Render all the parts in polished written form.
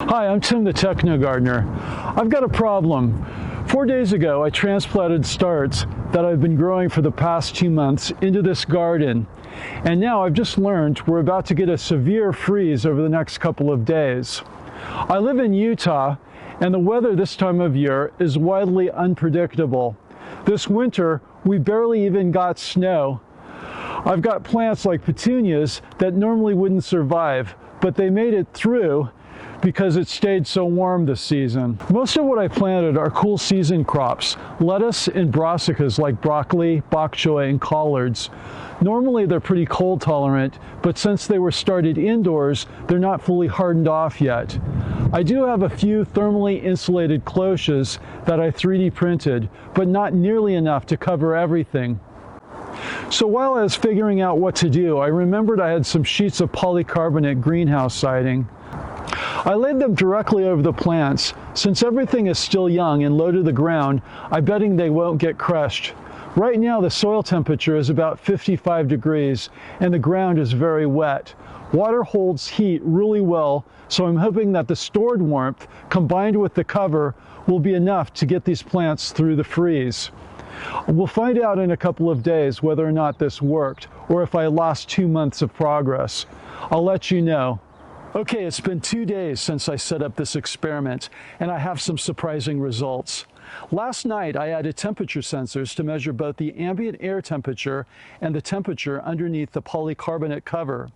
Hi, I'm Tim the Techno Gardener. I've got a problem. 4 days ago, I transplanted starts that I've been growing for the past 2 months into this garden. And now I've just learned we're about to get a severe freeze over the next couple of days. I live in Utah, and the weather this time of year is widely unpredictable. This winter, we barely even got snow. I've got plants like petunias that normally wouldn't survive, but they made it through because it stayed so warm this season. Most of what I planted are cool season crops, lettuce and brassicas like broccoli, bok choy, and collards. Normally they're pretty cold tolerant, but since they were started indoors, they're not fully hardened off yet. I do have a few thermally insulated cloches that I 3D printed, but not nearly enough to cover everything. So while I was figuring out what to do, I remembered I had some sheets of polycarbonate greenhouse siding. I laid them directly over the plants. Since everything is still young and low to the ground, I'm betting they won't get crushed. Right now the soil temperature is about 55 degrees and the ground is very wet. Water holds heat really well, so I'm hoping that the stored warmth combined with the cover will be enough to get these plants through the freeze. We'll find out in a couple of days whether or not this worked or if I lost 2 months of progress. I'll let you know. Okay, it's been 2 days since I set up this experiment, and I have some surprising results. Last night, I added temperature sensors to measure both the ambient air temperature and the temperature underneath the polycarbonate cover.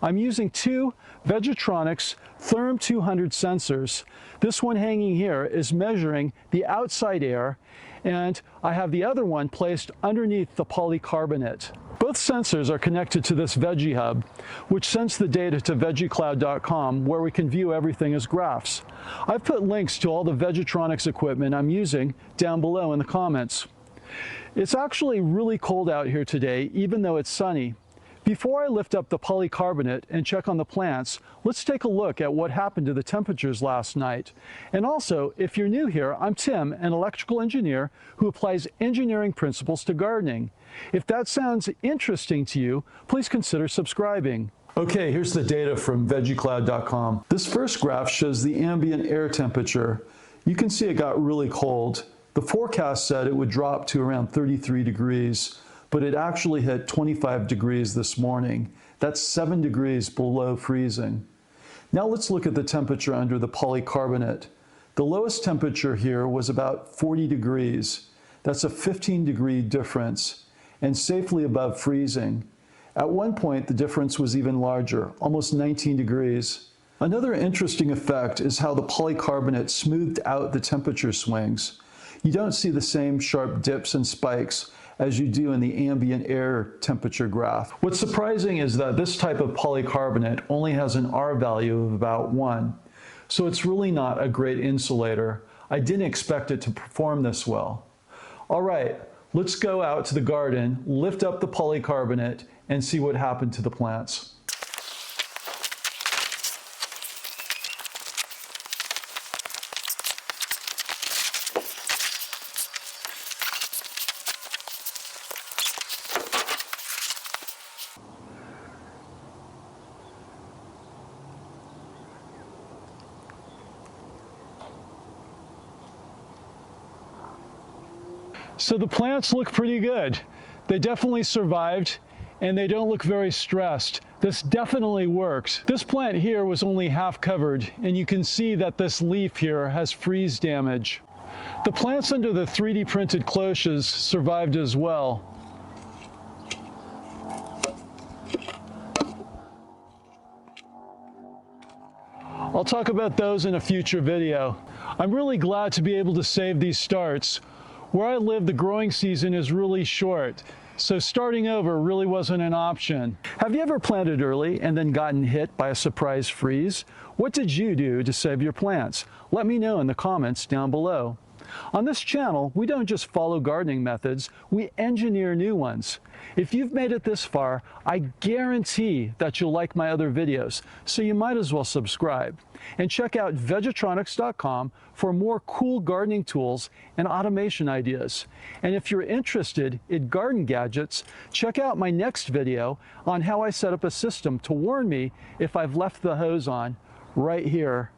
I'm using two Vegetronix Therm 200 sensors. This one hanging here is measuring the outside air, and I have the other one placed underneath the polycarbonate. Both sensors are connected to this Veggie Hub, which sends the data to veggicloud.com, where we can view everything as graphs. I've put links to all the Vegetronix equipment I'm using down below in the comments. It's actually really cold out here today, even though it's sunny. Before I lift up the polycarbonate and check on the plants, let's take a look at what happened to the temperatures last night. And also, if you're new here, I'm Tim, an electrical engineer who applies engineering principles to gardening. If that sounds interesting to you, please consider subscribing. Okay, here's the data from veggicloud.com. This first graph shows the ambient air temperature. You can see it got really cold. The forecast said it would drop to around 33 degrees. But it actually hit 25 degrees this morning. That's 7 degrees below freezing. Now let's look at the temperature under the polycarbonate. The lowest temperature here was about 40 degrees. That's a 15-degree difference and safely above freezing. At one point, the difference was even larger, almost 19 degrees. Another interesting effect is how the polycarbonate smoothed out the temperature swings. You don't see the same sharp dips and spikes as you do in the ambient air temperature graph. What's surprising is that this type of polycarbonate only has an R value of about 1, so it's really not a great insulator. I didn't expect it to perform this well. All right, let's go out to the garden, lift up the polycarbonate, and see what happened to the plants. So the plants look pretty good. They definitely survived and they don't look very stressed. This definitely works. This plant here was only half covered and you can see that this leaf here has freeze damage. The plants under the 3D printed cloches survived as well. I'll talk about those in a future video. I'm really glad to be able to save these starts. Where I live, the growing season is really short, so starting over really wasn't an option. Have you ever planted early and then gotten hit by a surprise freeze? What did you do to save your plants? Let me know in the comments down below. On this channel, we don't just follow gardening methods, we engineer new ones. If you've made it this far, I guarantee that you'll like my other videos, so you might as well subscribe. And check out Vegetronix.com for more cool gardening tools and automation ideas. And if you're interested in garden gadgets, check out my next video on how I set up a system to warn me if I've left the hose on right here.